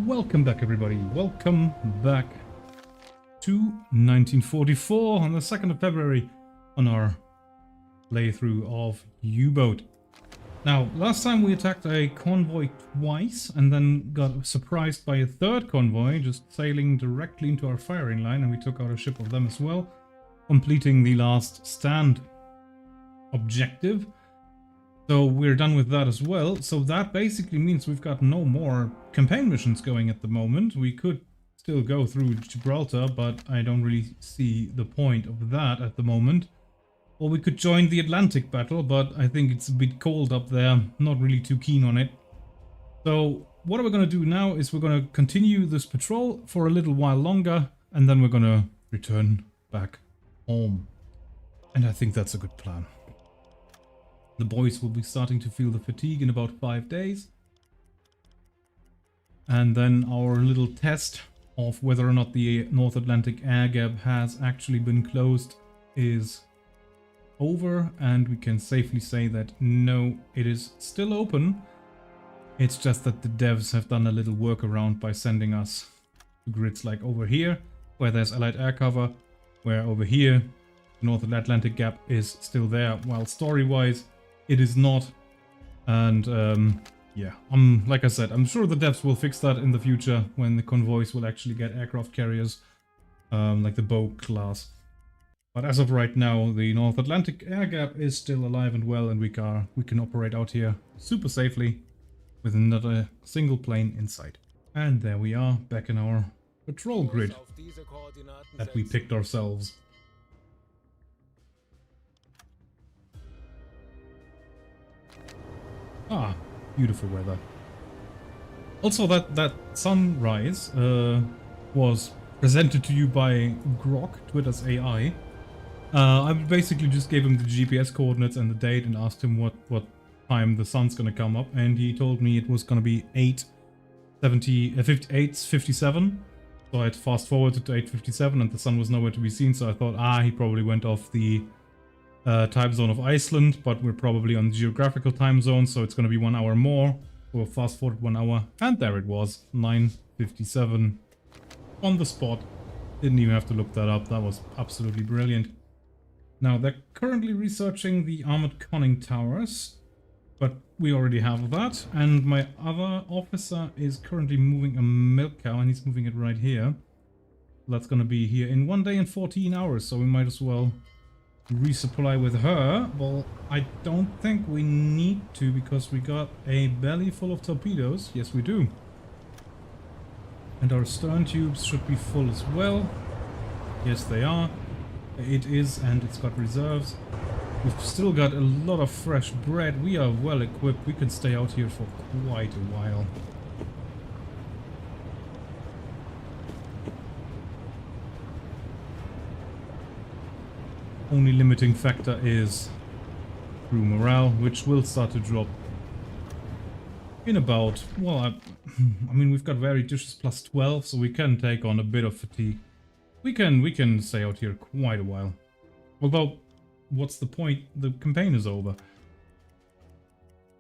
Welcome back, everybody. Welcome back to 1944 on the 2nd of February on our playthrough of Uboat. Now, last time we attacked a convoy twice and then got surprised by a third convoy just sailing directly into our firing line, and we took out a ship of them as well, completing the last stand objective. So we're done with that as well. So that basically means we've got no more campaign missions going at the moment. We could still go through Gibraltar, but I don't really see the point of that at the moment. Or we could join the Atlantic battle, but I think it's a bit cold up there. Not really too keen on it. So what we're going to do now is we're going to continue this patrol for a little while longer, and then we're going to return back home. And I think that's a good plan. The boys will be starting to feel the fatigue in about 5 days. And then our little test of whether or not the North Atlantic air gap has actually been closed is over. And we can safely say that no, it is still open. It's just that the devs have done a little workaround by sending us to grids like over here, where there's Allied air cover, where over here, the North Atlantic gap is still there, while story-wise, it is not. And yeah, like I said, I'm sure the devs will fix that in the future when the convoys will actually get aircraft carriers like the Bow class. But as of right now, the North Atlantic air gap is still alive and well, and we can operate out here super safely with not a single plane in sight. And there we are, back in our patrol grid that we picked ourselves. Ah, beautiful weather. Also, that sunrise was presented to you by Grok, Twitter's AI. I basically just gave him the GPS coordinates and the date and asked him what time the sun's gonna come up, and he told me it was gonna be 8:57. So I had fast forwarded to 8:57, and the sun was nowhere to be seen. So I thought, he probably went off the time zone of Iceland, but we're probably on the geographical time zone, so it's going to be 1 hour more. We'll fast forward 1 hour, and there it was, 9:57 on the spot. Didn't even have to look that up. That was absolutely brilliant. Now, they're currently researching the armored conning towers, but we already have that. And my other officer is currently moving a milk cow, and he's moving it right here. That's going to be here in 1 day and 14 hours, so we might as well resupply with her. Well, I don't think we need to, because we got a belly full of torpedoes. Yes, we do. And our stern tubes should be full as well. Yes, they are. It is, and it's got reserves. We've still got a lot of fresh bread. We are well equipped. We can stay out here for quite a while. Only limiting factor is crew morale, which will start to drop in about, well, I mean, we've got very dishes plus 12, so we can take on a bit of fatigue. We can stay out here quite a while. Although, what's the point? The campaign is over.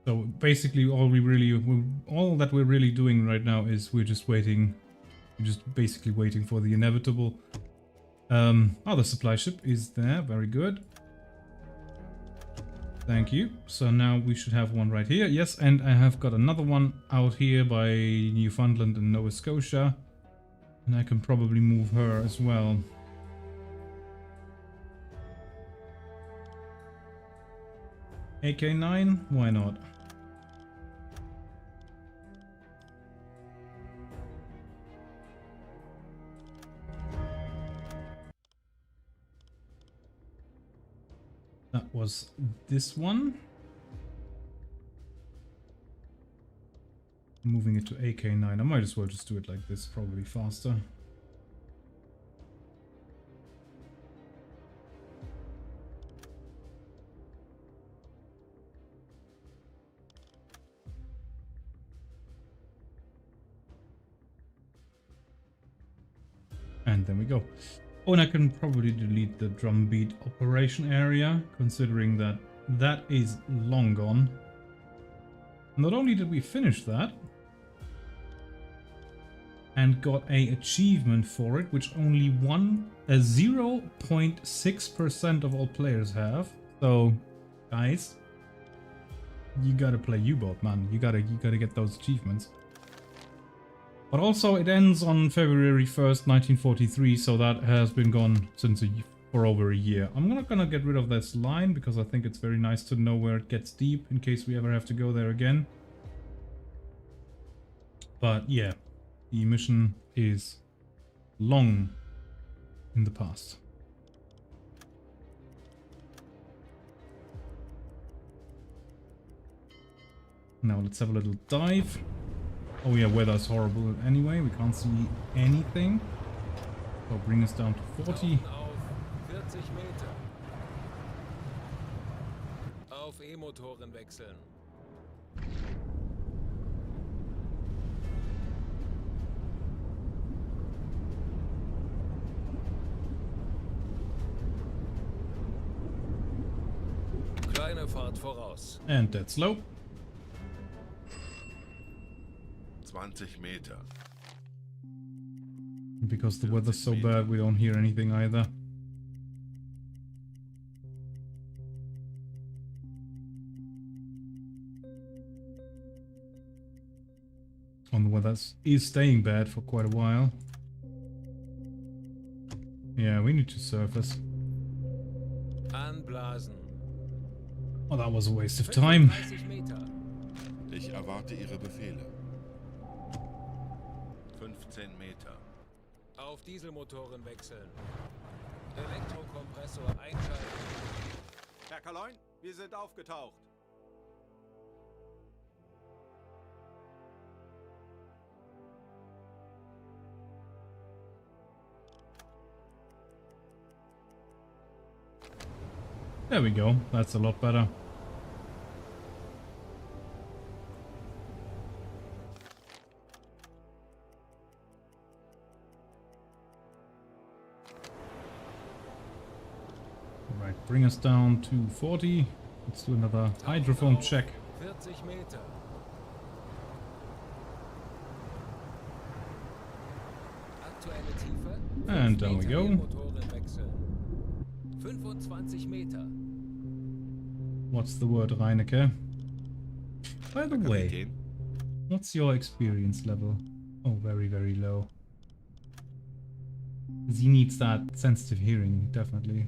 So basically, all that we're really doing right now is we're just basically waiting for the inevitable. The supply ship is there. Very good. Thank you. So now we should have one right here. Yes, and I have got another one out here by Newfoundland and Nova Scotia. And I can probably move her as well. AK-9? Why not? That was this one. Moving it to AK-9. I might as well just do it like this, probably faster. And there we go. Oh, and I can probably delete the drumbeat operation area, considering that that is long gone. Not only did we finish that, and got a achievement for it, which only 0.6% of all players have. So, guys, you gotta play Uboat, man. You gotta get those achievements. But also, it ends on February 1st, 1943, so that has been gone since for over a year. I'm not gonna get rid of this line because I think it's very nice to know where it gets deep in case we ever have to go there again. But yeah, the mission is long in the past. Now let's have a little dive. Oh yeah, weather's horrible anyway, we can't see anything. So bring us down to 40. Auf 40 Meter. Auf E-Motoren wechseln. Kleine Fahrt voraus. And that's low. 20 Meter. Because the weather's so bad, we don't hear anything either. And the weather is staying bad for quite a while. Yeah, we need to surface. Anblasen. Oh, that was a waste of time. 30 Meter. Ich erwarte Ihre Befehle. 15 Meter. Auf Dieselmotoren wechseln. Elektrokompressor einschalten. Herr Kaloin, wir sind aufgetaucht. There we go. That's a lot better. Right, bring us down to 40. Let's do another hydrophone check. 40 Meter. Aktuelle Tiefe. And down we go. Motoren wechseln. 25 Meter. What's the word, Reinecke? By the way, Kapitän. what's your experience level? Oh, very, very low. He needs that sensitive hearing, definitely.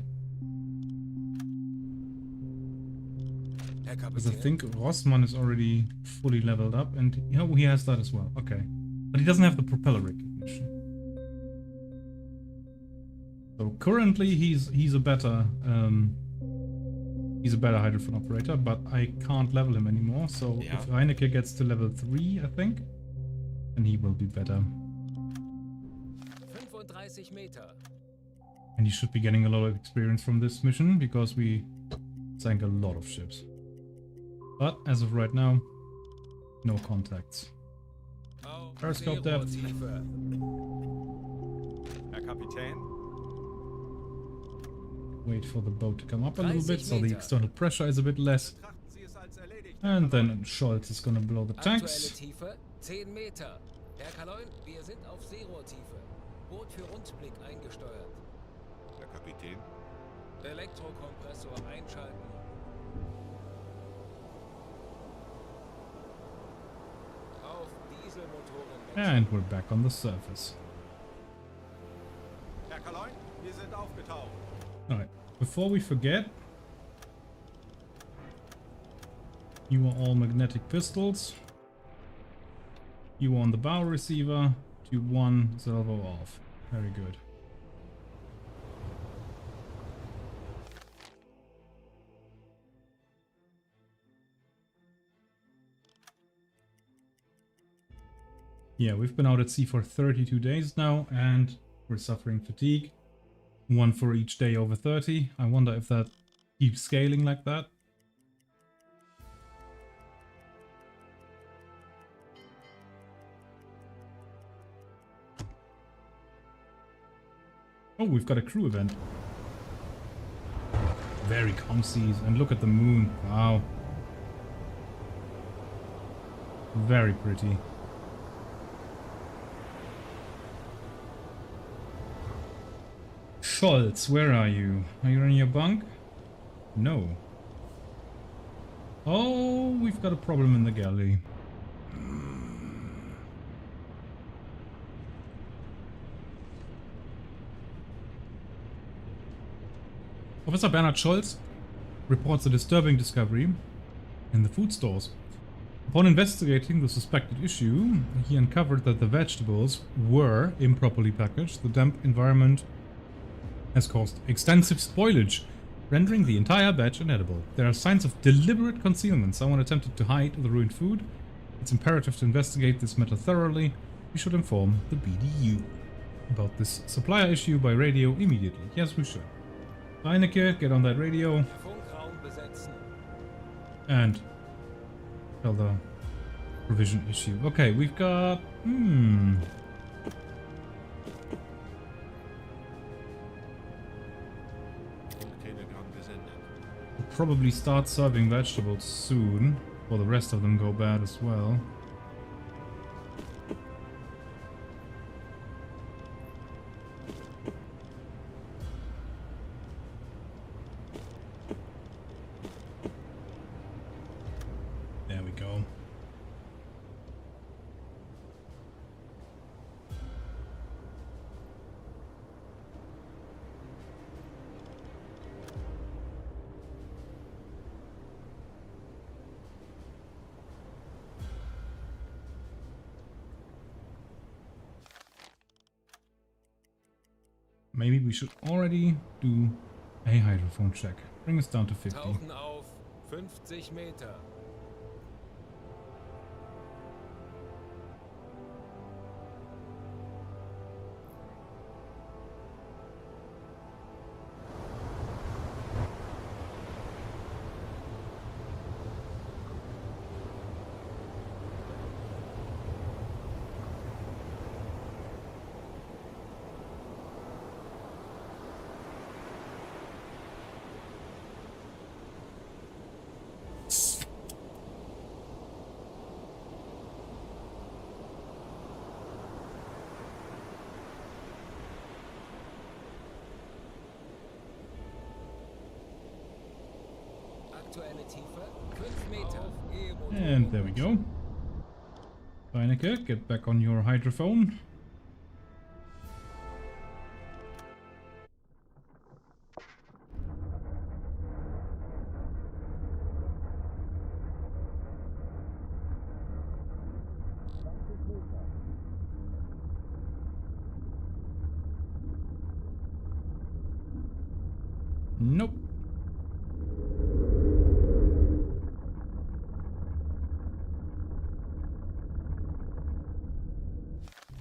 Herr Because I Kapitän. think Rossmann is already fully leveled up, and you know, he has that as well. Okay, but he doesn't have the propeller recognition. So currently, he's a better hydrophone operator, but I can't level him anymore. So Yeah. if Reinecke gets to level 3, I think, then he will be better, 35 Meter. and he should be getting a lot of experience from this mission because we sank a lot of ships. But as of right now, no contacts. Auf Periscope depth. Zero-Tiefe. Herr Kapitän, Wait for the boat to come up a little 30 bit so the Meter. external pressure is a bit less. betrachten Sie es als erledigt. And then Scholz is gonna blow the Aktuelle tanks. Tiefe 10 Meter. Herr Kaloin, wir sind auf Zero-Tiefe. Boot für Rundblick eingesteuert. Herr Kapitän. Elektrokompressor einschalten. Auf Dieselmotoren wechseln. And we're back on the surface. Herr Kaloin, wir sind aufgetaucht. Alright, before we forget, you are all magnetic pistols. You are on the bow receiver. Tube 1, salvo off. Very good. Yeah, we've been out at sea for 32 days now, and we're suffering fatigue. One for each day over 30. I wonder if that keeps scaling like that. Oh, we've got a crew event. Very calm seas, and look at the moon. Wow. Very pretty. Scholz, where are you? Are you in your bunk? No. Oh, we've got a problem in the galley. Officer Bernhard Scholz reports a disturbing discovery in the food stores. Upon investigating the suspected issue, he uncovered that the vegetables were improperly packaged. The damp environment has caused extensive spoilage, rendering the entire batch inedible. There are signs of deliberate concealment. Someone attempted to hide the ruined food. It's imperative to investigate this matter thoroughly. We should inform the BDU about this supplier issue by radio immediately. Yes, we should. Reinecke, get on that radio Funkraum besetzen. and tell the provision issue. Okay, we've got... Telegramm gesendet. We'll probably start serving vegetables soon, or the rest of them go bad as well. There we go. Maybe we should already do a hydrophone check. Bring us down to 50. Tauchen auf 50 Meter. Aktuelle Tiefe 5 Meter. E-Motor. And there we go. Reinecke, get back on your hydrophone. Nope.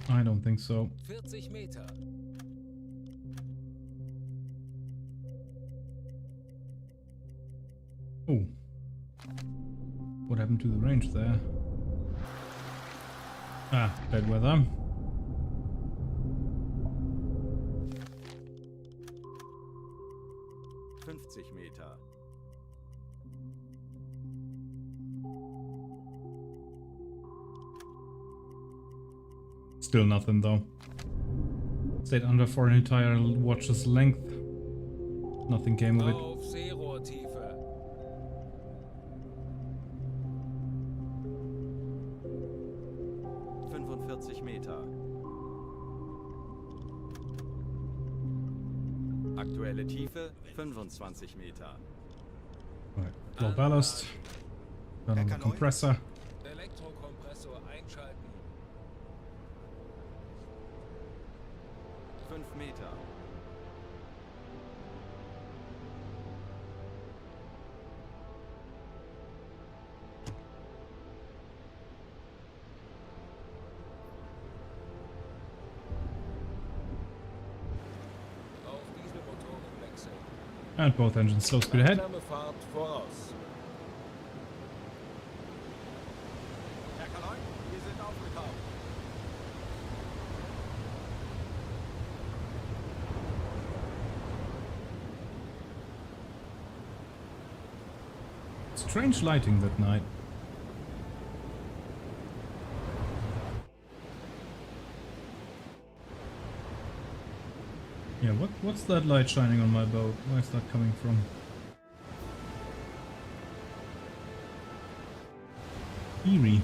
I don't think so. 40 Meter. Oh. What happened to the range there? Ah, bad weather. Meter. Still nothing though. Stayed under for an entire watch's length. Nothing came of it. Auf Seerohrtiefe. 45 Meter. Aktuelle Tiefe 25 Meter. Right, low ballast. Turn on the compressor. Elektrokompressor einschalten. 5 Meter. Auf Dieselmotoren wechseln. And both engines slow speed ahead. Langsame Fahrt voraus. Herr Kaloin, wir sind aufgetaucht. Strange lighting that night. Yeah, what's that light shining on my boat? Where is that coming from? Eerie.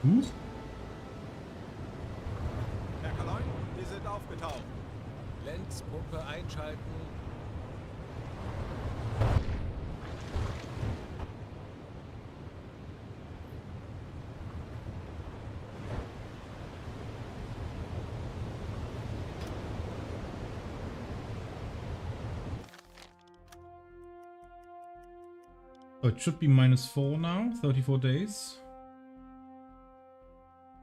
Huch. Herr Kaloin, wir sind aufgetaucht. Lenzpumpe einschalten. So it should be -4 now, 34 days.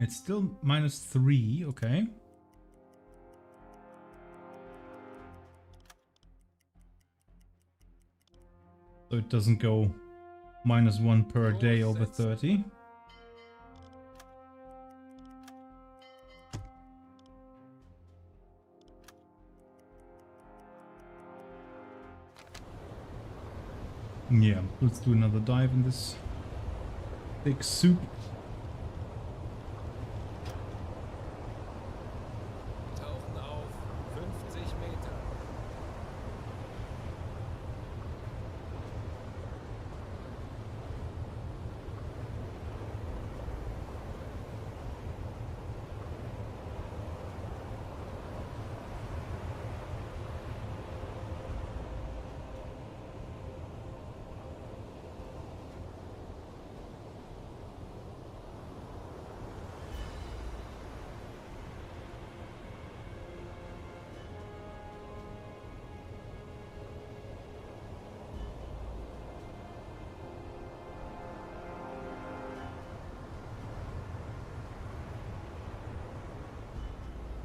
It's still -3, okay. So it doesn't go -1 per day over 30. Yeah, let's do another dive in this thick soup. Tauchen auf. 50 Meter.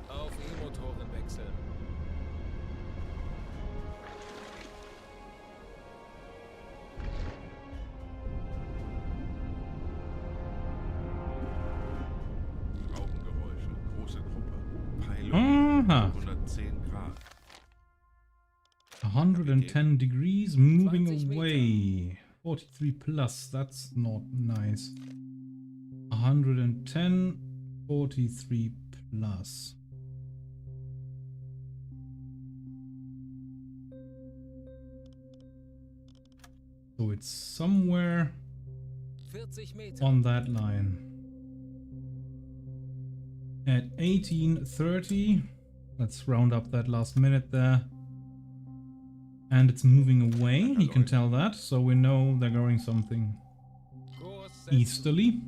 Auf E-Motoren wechseln. Raubengeräusche, große Gruppe. Peilung, Aha. 110 Grad. 110 degrees, moving 20 Meter. away. 43 plus, that's not nice. 110, 43 plus. So it's somewhere 40 Meter. on that line. At 18:30, let's round up that last minute there. And it's moving away, you can tell that, so we know they're going something Kurs setzen. easterly.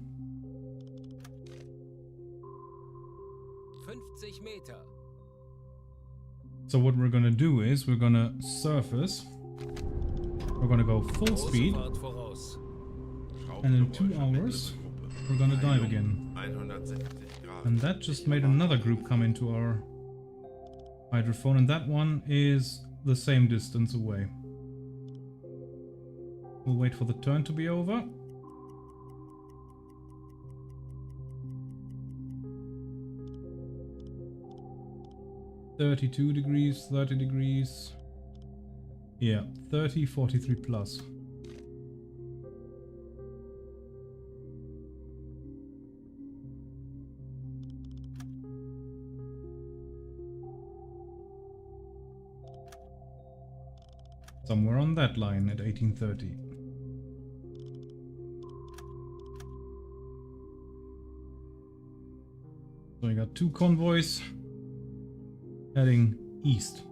50 Meter. So what we're gonna do is we're gonna surface. We're gonna go full Große speed, Fahrt voraus. and in 2 Raubengeräusche, hours mittlere Gruppe. we're gonna dive Peilung, again. 160 Grad. And that just made another group come into our hydrophone, and that one is the same distance away. We'll wait for the turn to be over. (32 degrees, 30 degrees. Yeah, 30, 43 plus. Somewhere on that line at 18:30. So we got 2 convoys heading east.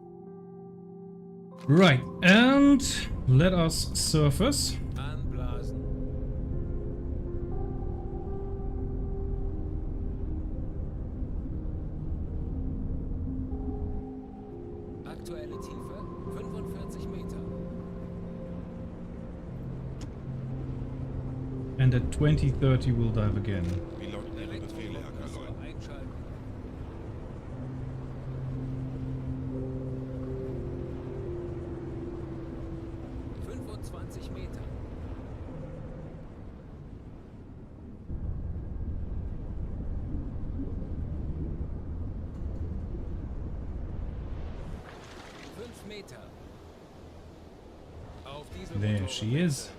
Right, and let us surface. Anblasen. Aktuelle Tiefe 45 Meter. And at 20:30 we'll dive again. Wie lauten Ihre Befehle, Herr Kaloin? Einschalten. Meter. Meter. Auf Diesel. There she is.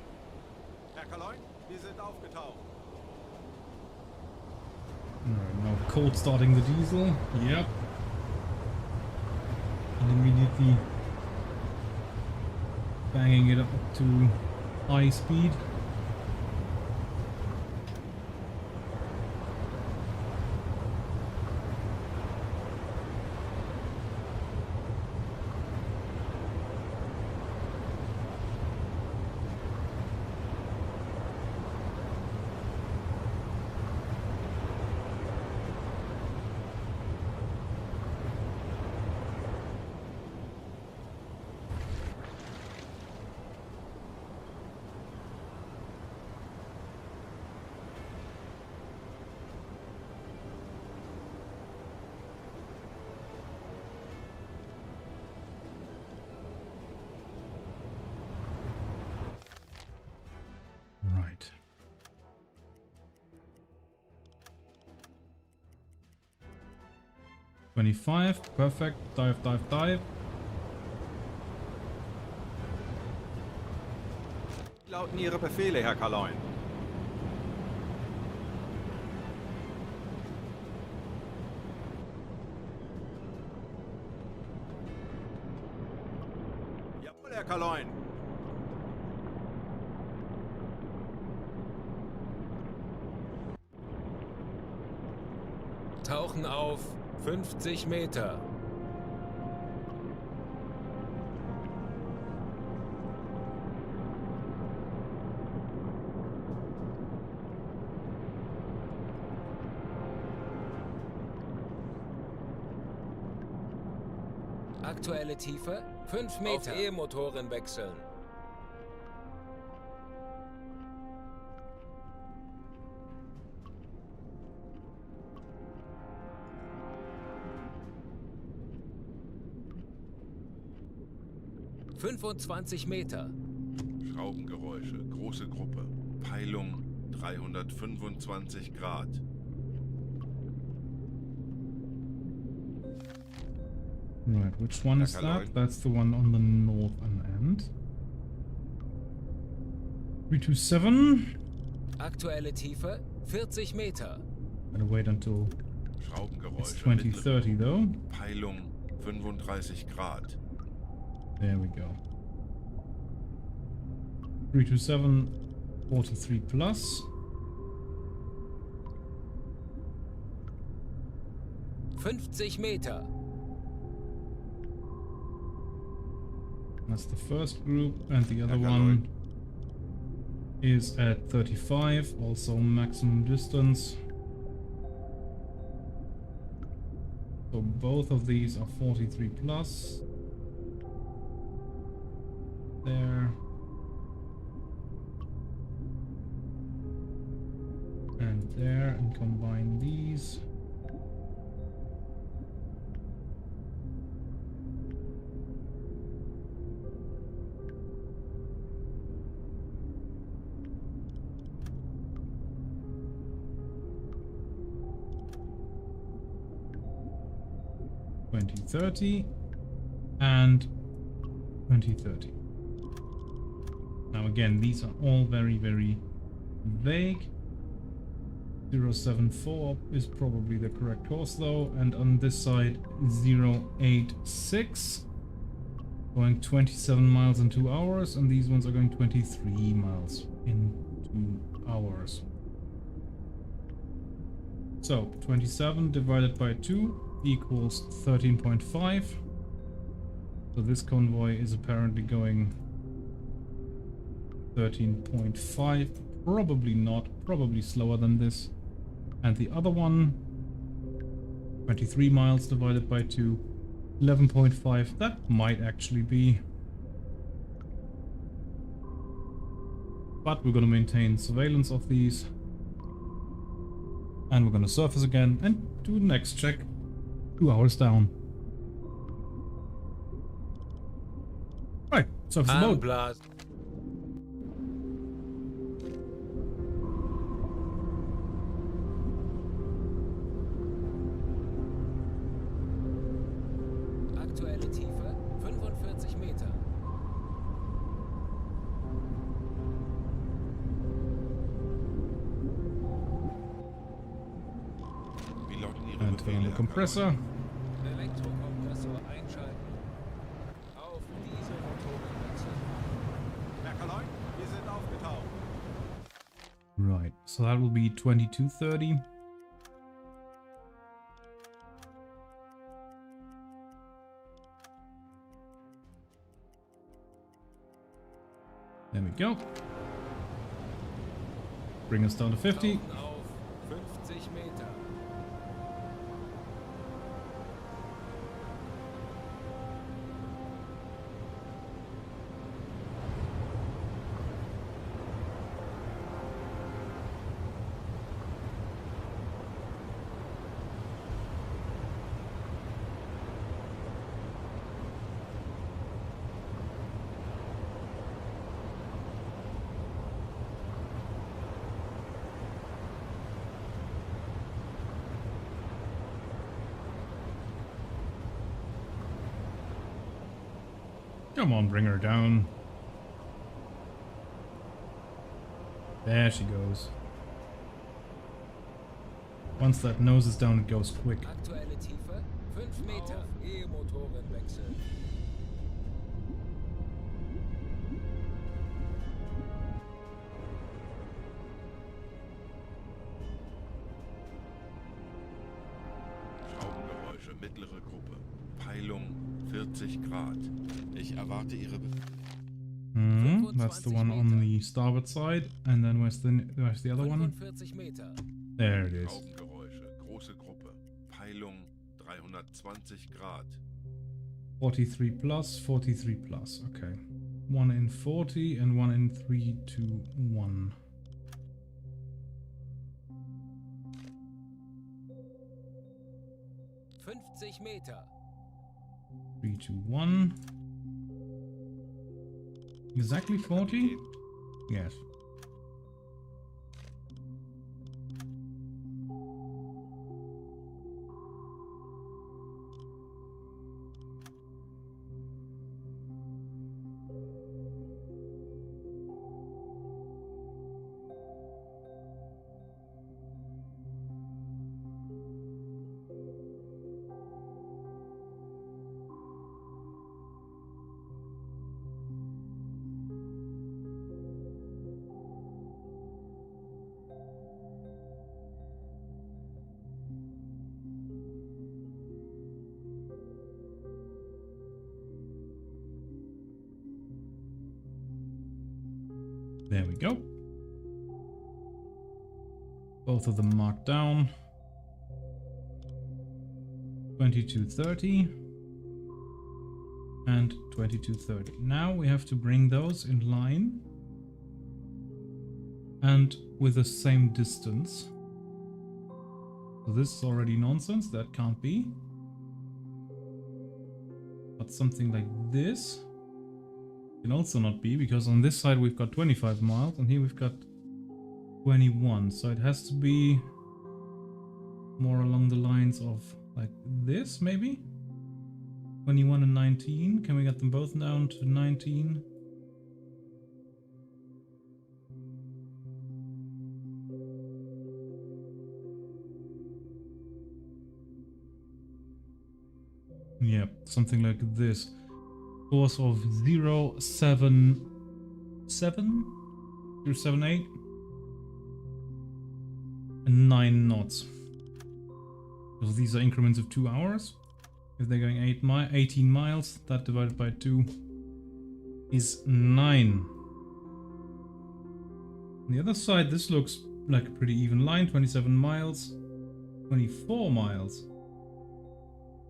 Herr Kaloin, wir sind aufgetaucht. Alright, now cold starting the diesel. Yep. And immediately banging it up to high speed. Right. $25, perfect. Dive, dive, dive. Lauten Ihre Befehle, Herr Kaloin. Jawohl, Herr Kaloin. Tauchen auf 50 Meter. Aktuelle Tiefe 5 Meter. Auf E-Motoren wechseln. ...25 Meter. Schraubengeräusche, große Gruppe. Peilung 325 Grad. Right, which one is that? That's the one on the northern end. 327. Aktuelle Tiefe 40 Meter. Gotta wait until it's Schraubengeräusche. 2030 though. Peilung 35 Grad. There we go. 327, 43 plus. ...50 Meter. That's the first group, and the other one is at 35, also maximum distance. So both of these are 43 plus. There. And there, and combine these. $20.30 and $20.30. Now again, these are all very, very vague. 074 is probably the correct course though, and on this side 086 going 27 miles in 2 hours, and these ones are going 23 miles in 2 hours. So 27 divided by 2 equals 13.5. So this convoy is apparently going 13.5, probably not, probably slower than this. And the other one, 23 miles divided by 2, 11.5. That might actually be. But we're going to maintain surveillance of these. And we're going to surface again and do the next check 2 hours down. Right, surface the boat. Anblast. Aktuelle Tiefe 45 Meter. Wie lauten Ihre And turn on Befehle, the Herr compressor. Elektrokompressor einschalten. Auf Dieselmotoren wechseln. Herr Kaloin, wir sind aufgetaucht. Right, so that will be 2230. There we go. Bring us down to 50. Tauchen auf 50 Meter. Come on, bring her down. There she goes. Once that nose is down, it goes quick. Aktuelle Tiefe 5 Meter. Auf E-Motoren wechseln. Schraubengeräusche, mittlere Gruppe. Peilung 40 Grad. Ich erwarte Ihre That's the one on the starboard side. And then where's the other one? 45 Meter. There it is. Schraubengeräusche, große Gruppe. Peilung 320 Grad. 43 plus, 43 plus. Okay. One in 40 and one in 3 to 1. Meter. 3 to 1. Exactly 40? Yes. There we go. Both of them marked down. 2230 and 2230. Now we have to bring those in line and with the same distance. So this is already nonsense, that can't be. But something like this can also not be, because on this side we've got 25 miles and here we've got 21. So it has to be more along the lines of like this, maybe? 21 and 19. Can we get them both down to 19? Yeah, something like this. Course of 077 078 and 9 knots. So these are increments of 2 hours. If they're going 18 miles, that divided by 2 is 9. On the other side, this looks like a pretty even line. 27 miles, 24 miles.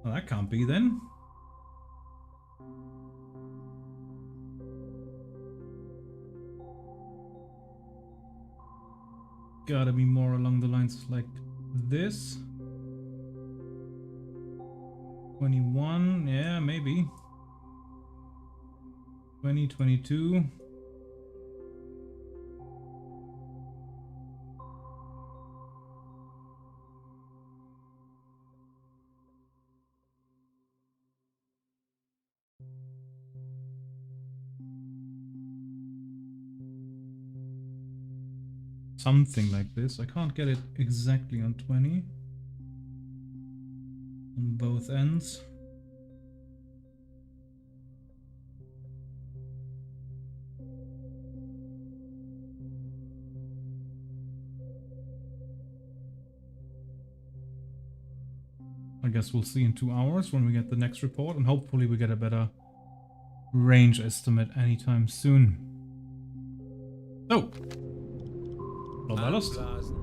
Well, that can't be then. Gotta be more along the lines like this. 21, yeah, maybe. 20, 22. something like this. I can't get it exactly on 20 on both ends. I guess we'll see in 2 hours when we get the next report, and hopefully we get a better range estimate anytime soon. Oh! No ballast. Anblasen.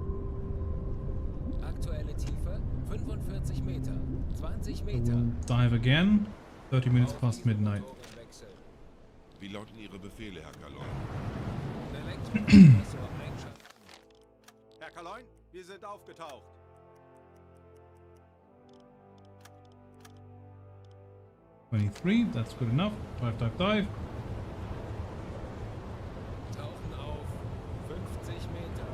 Aktuelle Tiefe 45 Meter. 20 So Meter. we'll dive again. 30 minutes past midnight. Motorenwechsel. Wie lauten Ihre Befehle, Herr Kalon? Elektrokompressor einschalten. Herr Kaloin, wir sind aufgetaucht. 23, that's good enough. Dive, dive, dive. Tauchen auf. 50 Meter.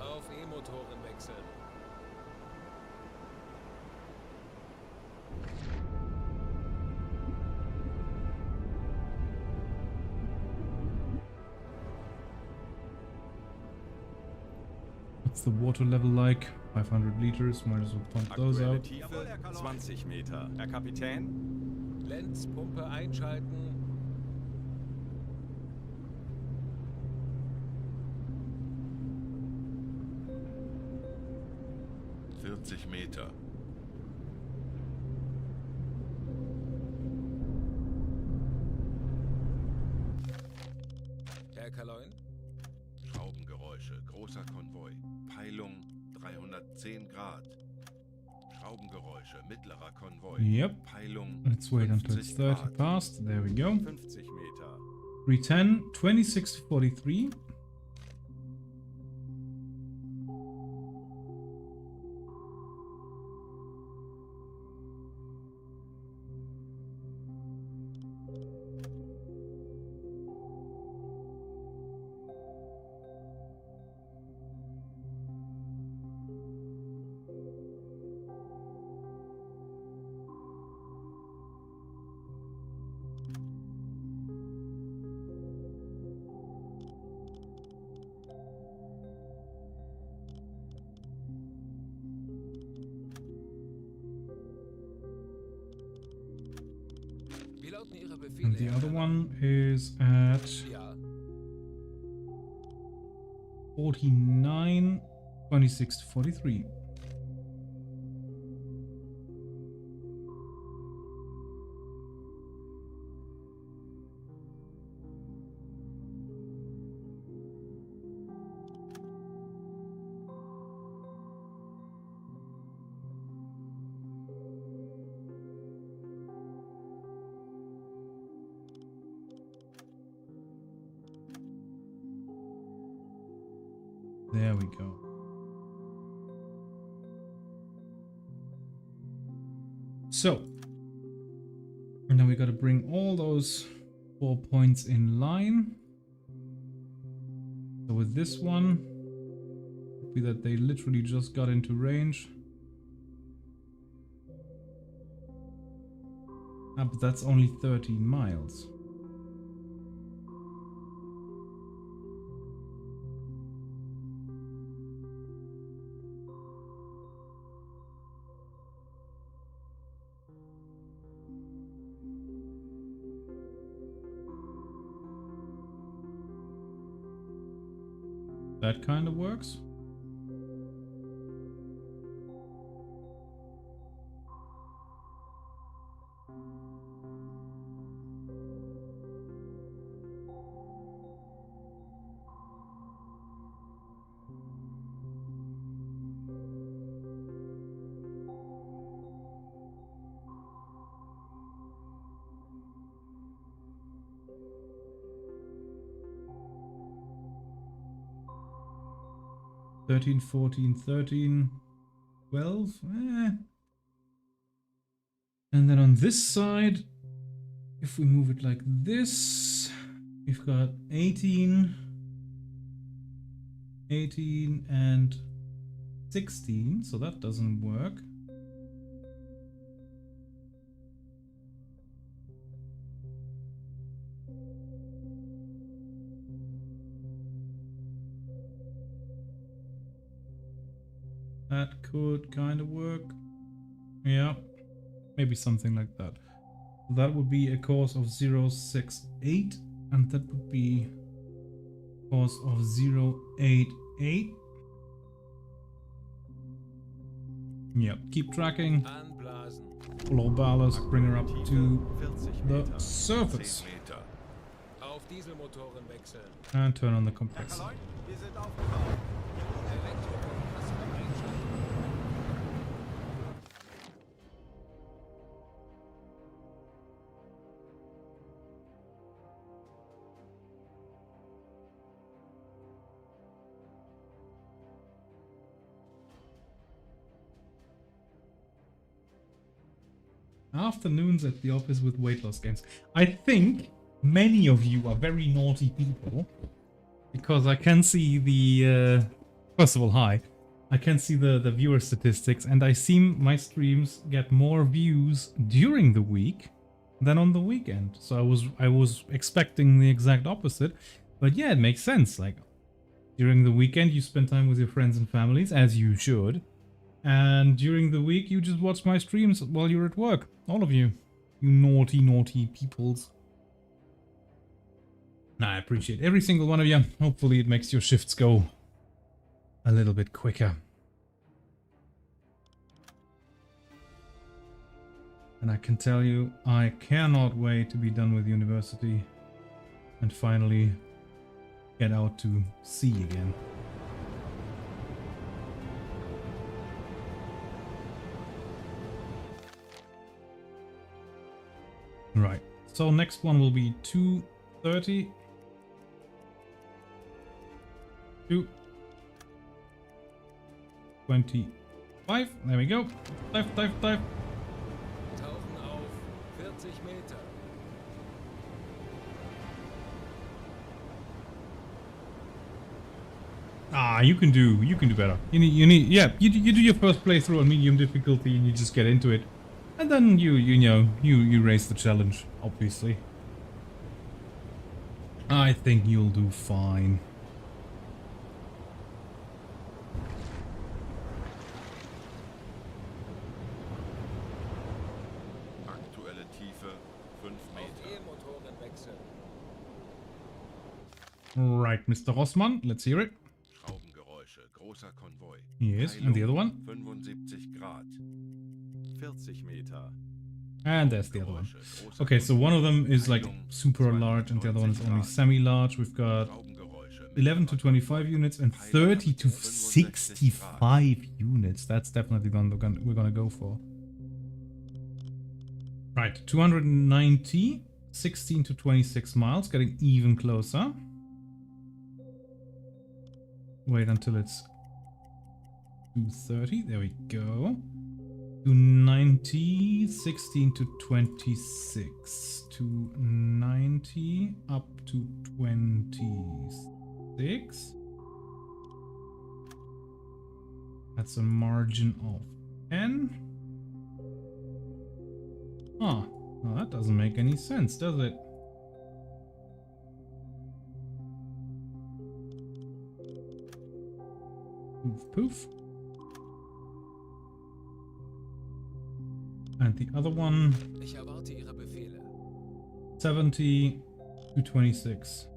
Auf E-Motoren wechseln. What's the water level like? 500 liters. Might as well pump those Aktuelle out. Tiefe 20 Meter. Herr Kapitän, Lenzpumpe einschalten. Meter. Herr Kaloin. Schraubengeräusche, großer Konvoi. Peilung 310 Grad. Schraubengeräusche, mittlerer Konvoi. Yep. Peilung Let's wait until it's 30 Grad. past. There we go. 50 Meter. 310, 26 to 43. Wie lauten Ihre And Befehle? the Herr other Kaloin? one is at Ja. 49, 26 to 43. There we go. So, and now we got to bring all those 4 points in line. So with this one, be that they literally just got into range. Ah, but that's only 13 miles. That kind of works. 13, 14, 13, 12. And then on this side, if we move it like this, we've got 18, 18 and 16, so that doesn't work. That could kind of work. Yeah, maybe something like that. That would be a course of 068, and that would be course of 088. Yep, keep tracking. Anblasen. Follow ballast, bring her up to 40 the Meter. surface. 10 Meter. Auf Dieselmotoren wechseln. And turn on the Herr compressor. Kaloin, wir sind aufgetaucht. Elektrokompressor einschalten. Afternoons at the office with weight loss games. I think many of you are very naughty people, because I can see the first of all, hi. I can see the viewer statistics, and I see my streams get more views during the week than on the weekend. So I was expecting the exact opposite, but yeah, it makes sense. Like during the weekend you spend time with your friends and families, as you should. And during the week, you just watch my streams while you're at work. All of you. You naughty, naughty peoples. I appreciate every single one of you. Hopefully it makes your shifts go a little bit quicker. And I can tell you, I cannot wait to be done with university and finally get out to sea again. Right, so next one will be 230. 225. There we go. Dive. Tauchen auf. 40 Meter. You can do better. You need you do your first playthrough on medium difficulty and you just get into it. And then you raise the challenge, obviously. I think you'll do fine. Aktuelle Tiefe 5 Auf Meter. E-Motoren wechseln. Right, Mr. Rossmann, let's hear it. Schraubengeräusche, großer Konvoi. Yes, and the other one? 75 Grad. 40 Meter. And there's the other one. Okay, so one of them is like super large and the other one is only semi-large. We've got 11 to 25 units and 30 to 65 units. That's definitely the one we're gonna go for. Right, 290, 16 to 26 miles, getting even closer. Wait until it's 230, there we go. 290, 16 to 26, 290 up to 26. That's a margin of 10. Huh, well, that doesn't make any sense, does it? Poof, poof. And the other one, Ich erwarte Ihre Befehle. 70 to 26.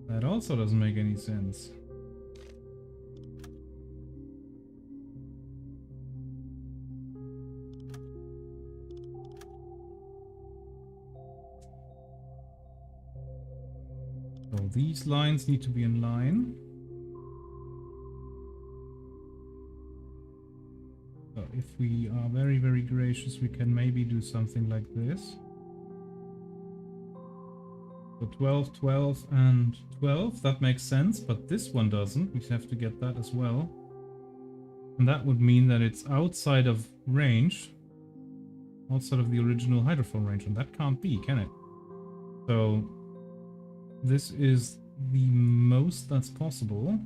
That also doesn't make any sense. So these lines need to be in line. So if we are very, very gracious, we can maybe do something like this. So 12, 12, and 12. That makes sense, but this one doesn't. We have to get that as well. And that would mean that it's outside of range. Outside of the original hydrophone range. And that can't be, can it? So this is the most that's possible.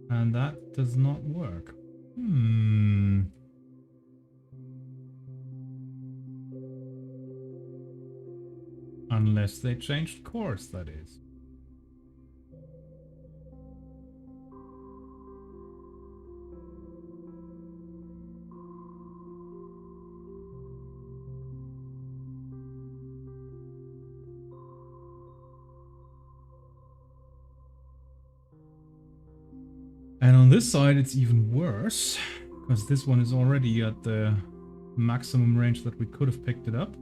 And that does not work. Unless they changed course, that is. And on this side, it's even worse, because this one is already at the maximum range that we could have picked it up.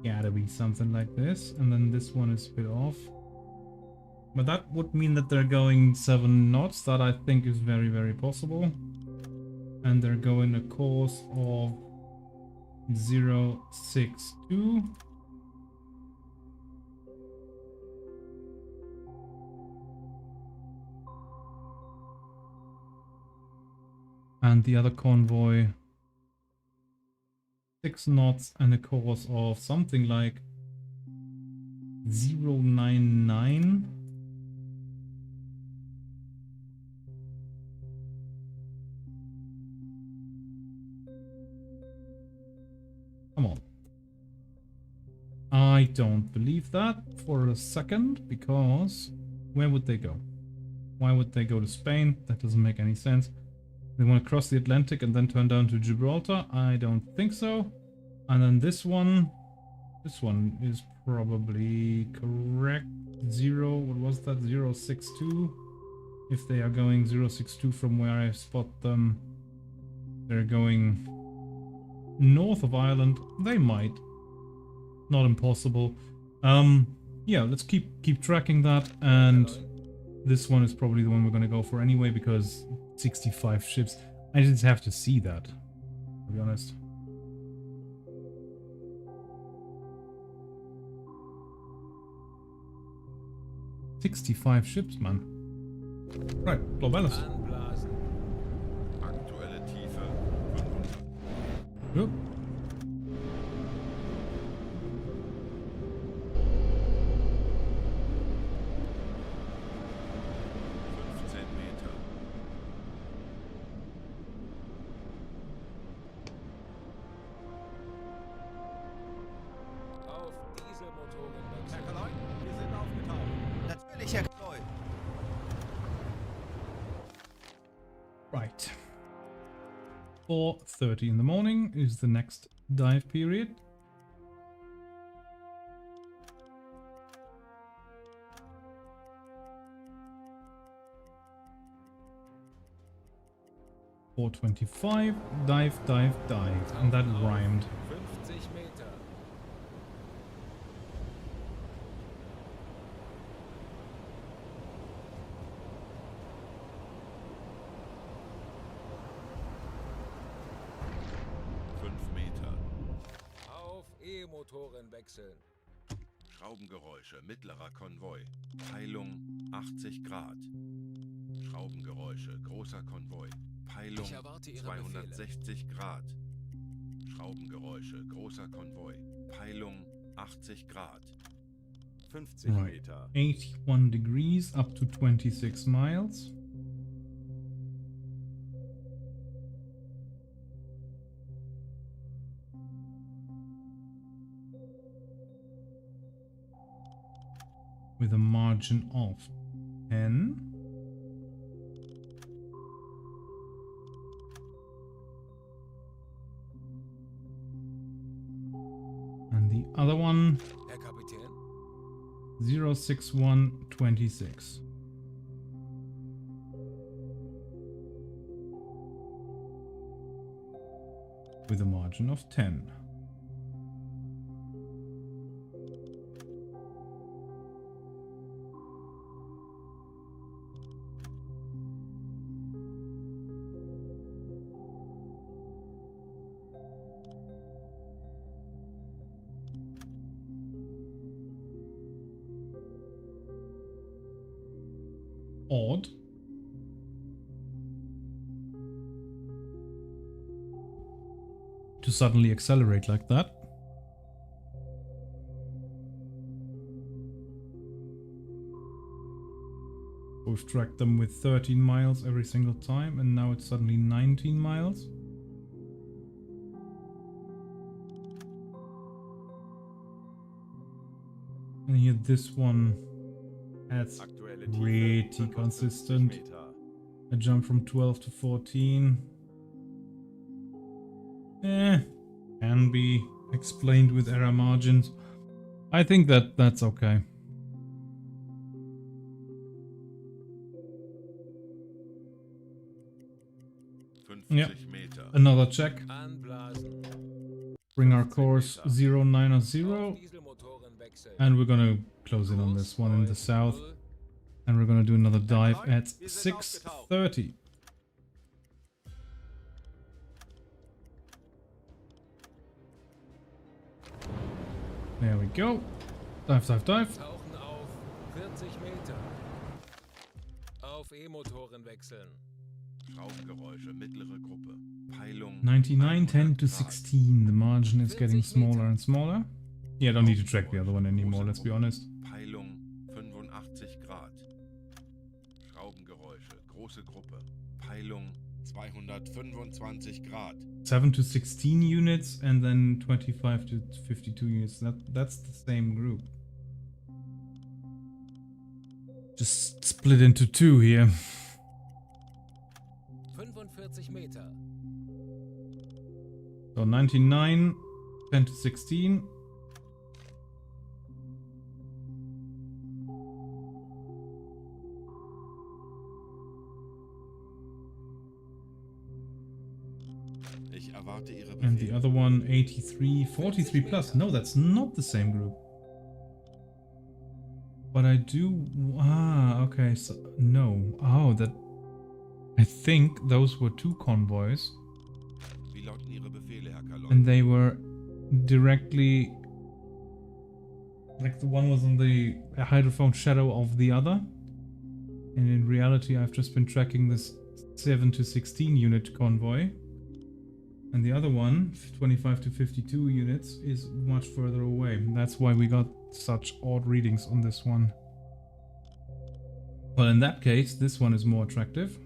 Gotta be something like this, and then this one is a bit off. But that would mean that they're going 7 knots, that I think is very, very possible. And they're going a course of 062. And the other convoy 6 knots and a course of something like 099. Come on. I don't believe that for a second, because where would they go? Why would they go to Spain? That doesn't make any sense. They want to cross the Atlantic and then turn down to Gibraltar? I don't think so. And then this one is probably correct. What was that? 062. If they are going 062 from where I spot them, they're going north of Ireland. They might. Not impossible. Yeah, let's keep tracking that, and this one is probably the one we're gonna go for anyway, because 65 ships. I just have to see that, to be honest. "65 ships, man." Right, Globellus. Anblasen. Aktuelle Tiefe 500. Yep. Auf Dieselmotoren Herr wechseln. Kaloy, wir sind aufgetaucht. Natürlich, Herr Knoll. Right. 4:30 in the morning is the next dive period. "4:25, dive, dive, dive." And that rhymed. 50 Meter. Auf E-Motoren wechseln. Schraubengeräusche, mittlerer Konvoi. Peilung 80 Grad. Schraubengeräusche, großer Konvoi. Peilung Ich erwarte Ihre 260 Grad. Schraubengeräusche, großer Konvoi. Peilung 80 Grad. 50 Right. Meter. 81 degrees up to 26 miles. With a margin of 10. And the other one, Herr Kapitän. 06126. With a margin of 10. odd. To suddenly accelerate like that. We've tracked them with 13 miles every single time, and now it's suddenly 19 miles. And here this one that's Aktuelle pretty Tiefe 55 consistent. Meter. A jump from 12 to 14. Can be explained with error margins. I think that's okay. Yeah. Meter. Another check. Anblasen. Bring our course 09 Auf 0. Dieselmotoren wechseln. And we're gonna close in on this one in the south. And we're gonna do another dive at 6:30. There we go. Dive, dive, dive. Tauchen auf 40 Meter. Auf E-Motoren wechseln. Schraubengeräusche, mittlere Gruppe. Peilung 99, 10 to 100 16. The margin is getting smaller and smaller. Yeah, don't need to track the other one anymore, let's be honest. Peilung 85 Grad. Schraubengeräusche, große Gruppe. Peilung 225 Grad. 7 to 16 units and then 25 to 52 units. That's the same group. Just split into two here. 45 Meter. So 99, 10 to 16. Ich erwarte Ihre And the Befehle. other one 83, 43 plus. No, that's not the same group. But I do... okay, so... No. Oh, that... I think those were two convoys. Wie lauten Ihre Befehle, Herr Kalon? And they were directly... Like the one was on the hydrophone shadow of the other. And in reality, I've just been tracking this 7 to 16 unit convoy. And the other one, 25 to 52 units, is much further away. That's why we got such odd readings on this one. Well, in that case, this one is more attractive.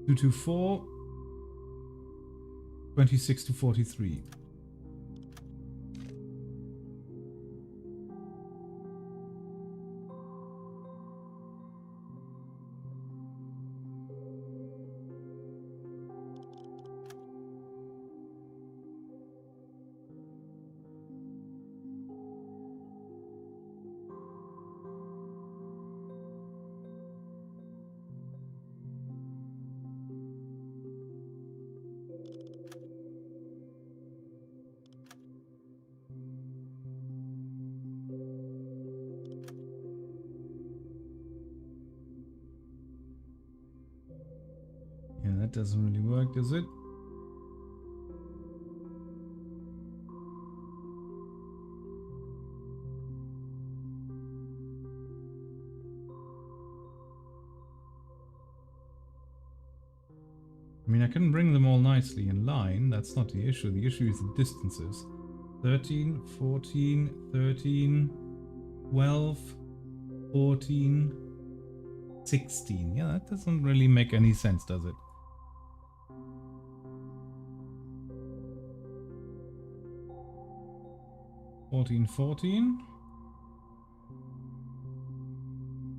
224, 26 to 43. Yeah, that doesn't really work, does it? I mean, I can bring them all nicely in line. That's not the issue. The issue is the distances. 13, 14, 13, 12, 14, 16. Yeah, that doesn't really make any sense, does it? Fourteen, 14,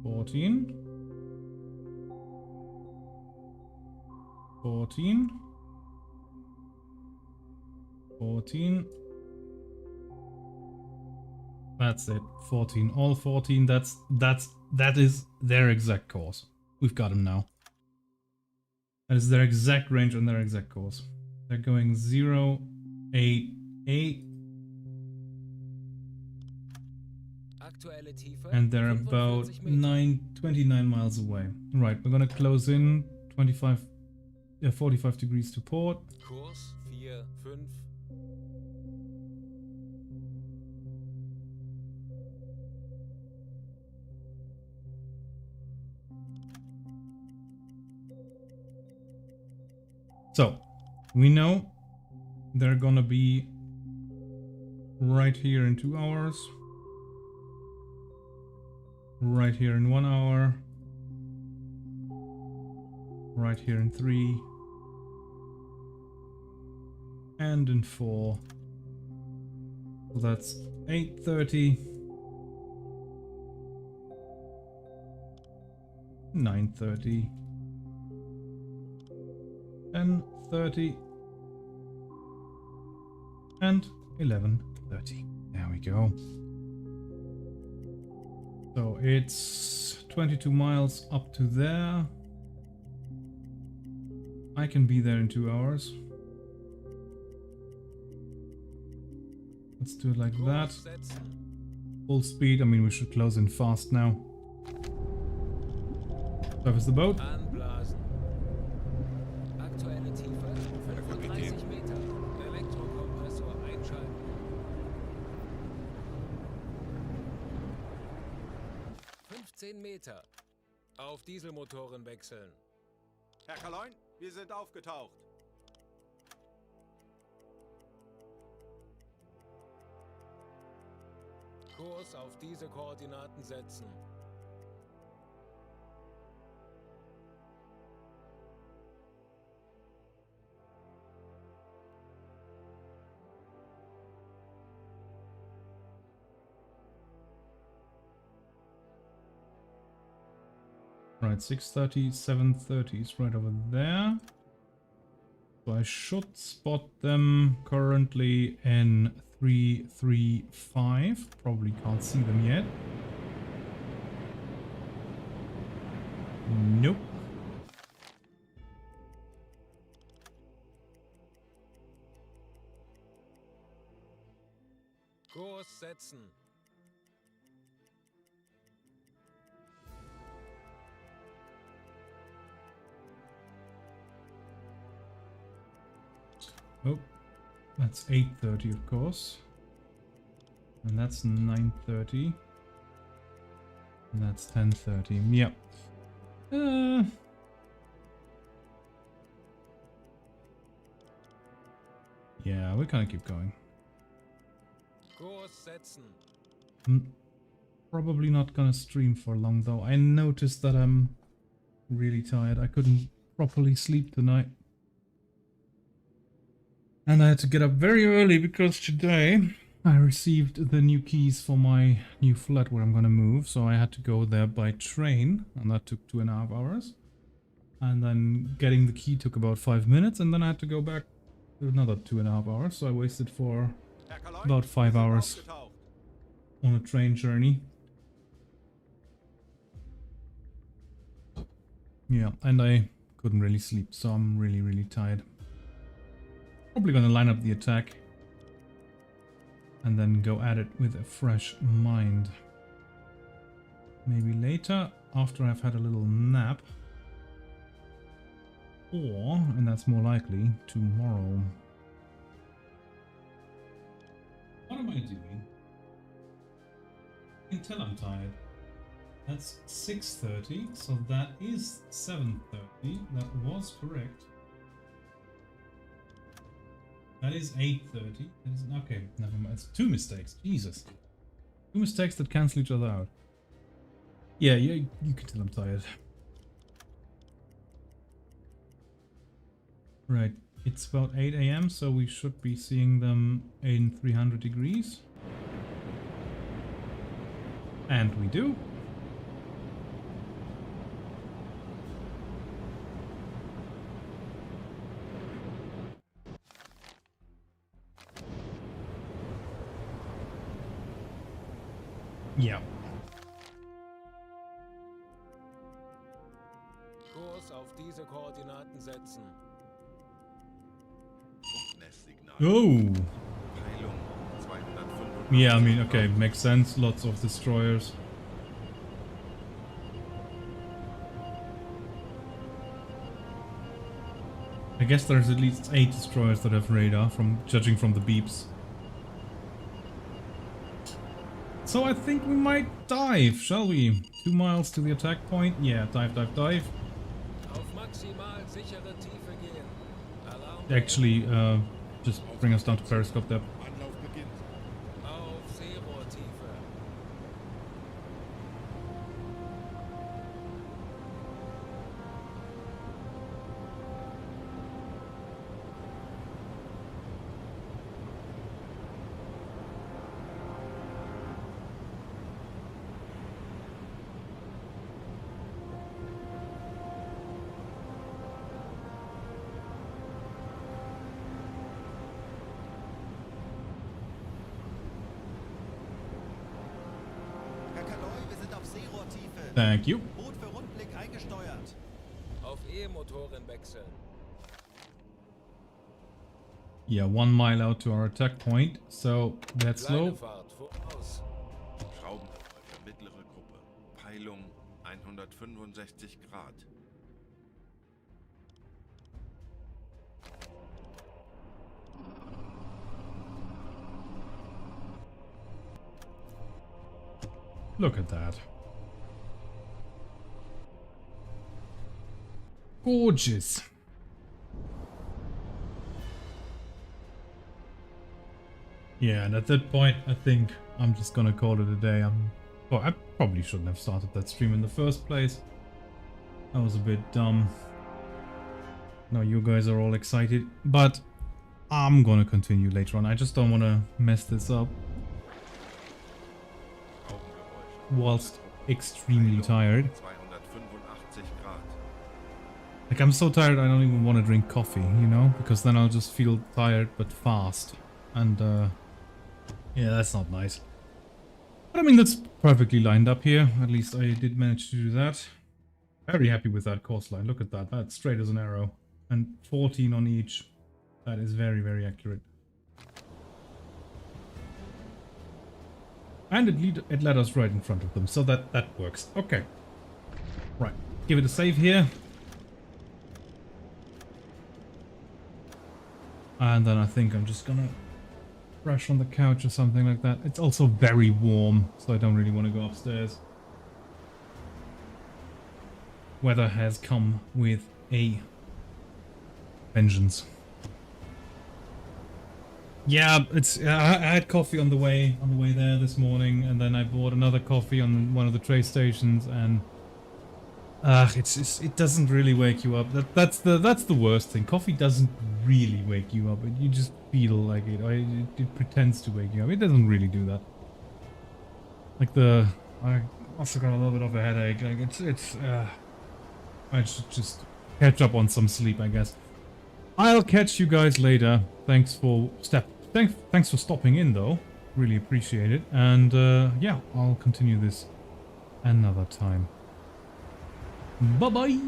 14, 14, 14. That's it. 14. All 14. That is their exact course. We've got them now. That is their exact range and their exact course. They're going 0, 8, 8. Aktuelle Tiefe. And they're about 29 miles away. Right, we're gonna close in 45 degrees to port. Kurs 4, 5. So, we know they're gonna be right here in 2 hours. Right here in 1 hour. Right here in 3. And in 4. So that's 8:30. 9:30. 10:30. And 11:30. There we go. So it's 22 miles up to there. I can be there in 2 hours. Let's do it like that. Kurs setzen. Full speed. I mean, we should close in fast now. Service the boat. Anblasen. Aktuelle Tiefe 35 Meter. Elektrokompressor einschalten. 15 Meter. Auf Dieselmotoren wechseln. Herr Kaloin, wir sind aufgetaucht. Kurs auf diese Koordinaten setzen. Right, 6:30, 7:30 is right over there. So I should spot them currently in 335. Probably can't see them yet. Nope. Kurs setzen. Oh, that's 8:30 of course. And that's 9:30. And that's 10:30. Yep. Yeah, we kind of keep going. Kurs setzen. I'm probably not gonna stream for long though. I noticed that I'm really tired. I couldn't properly sleep tonight. And I had to get up very early because today I received the new keys for my new flat where I'm gonna move. So I had to go there by train and that took 2.5 hours. And then getting the key took about 5 minutes and then I had to go back another 2.5 hours. So I wasted Herr Kaloin, about 5 wir sind hours aufgetaucht. on a train journey. Yeah, and I couldn't really sleep, so I'm really tired. Probably gonna line up the attack and then go at it with a fresh mind. Maybe later, after I've had a little nap. Or, and that's more likely, tomorrow. What am I doing? You can tell I'm tired. That's 6:30, so that is 7:30. That was correct. That is 8:30. That is okay. Never mind. It's 2 mistakes. Jesus, 2 mistakes that cancel each other out. Yeah, you can tell I'm tired. Right. It's about 8 AM, so we should be seeing them in 300 degrees. And we do. Yeah. Kurs auf diese Koordinaten setzen. Funkmesssignal. Oh. Peilung 285. Yeah, I mean, okay, makes sense. Lots of destroyers. I guess there's at least 8 destroyers that have radar, from judging from the beeps. So I think we might dive, shall we? 2 miles to the attack point. Yeah, dive. Auf maximal sichere Tiefe gehen. actually just bring us down to periscope depth. Anlauf beginnt. Auf Seerohrtiefe. Herr Kaloi, wir sind auf Seerohrtiefe. Thank you. Boot für Rundblick eingesteuert. Auf E-Motoren wechseln. Yeah, 1 mile out to our attack point, so that's Kleine low. Fahrt voraus. Schraubenläufer, mittlere Gruppe. Peilung 165 Grad. Look at that. Gorgeous. Yeah, and at that point, I think I'm just gonna call it a day. Well, I probably shouldn't have started that stream in the first place. That was a bit dumb. Now you guys are all excited, but I'm gonna continue later on. I just don't want to mess this up Schraubengeräusche. whilst extremely tired. 285 Grad. Like, I'm so tired I don't even want to drink coffee, you know? Because then I'll just feel tired but fast. And, yeah, that's not nice. But I mean, that's perfectly lined up here. At least I did manage to do that. Very happy with that course line. Look at that. That's straight as an arrow. And 14 on each. That is very, very accurate. And it led us right in front of them. So that works. Okay. Right. Give it a save here. And then I think I'm just gonna crash on the couch or something like that. It's also very warm, so I don't really want to go upstairs. Weather has come with a vengeance. Yeah, I had coffee on the way there this morning, and then I bought another coffee on one of the train stations, and it doesn't really wake you up. That's the worst thing. Coffee doesn't really wake you up. You just feel like it. Or it pretends to wake you up. It doesn't really do that. Like I also got a little bit of a headache. Like I should just catch up on some sleep, I guess. I'll catch you guys later. Thanks for stopping in, though. Really appreciate it. And yeah, I'll continue this another time. Bye-bye!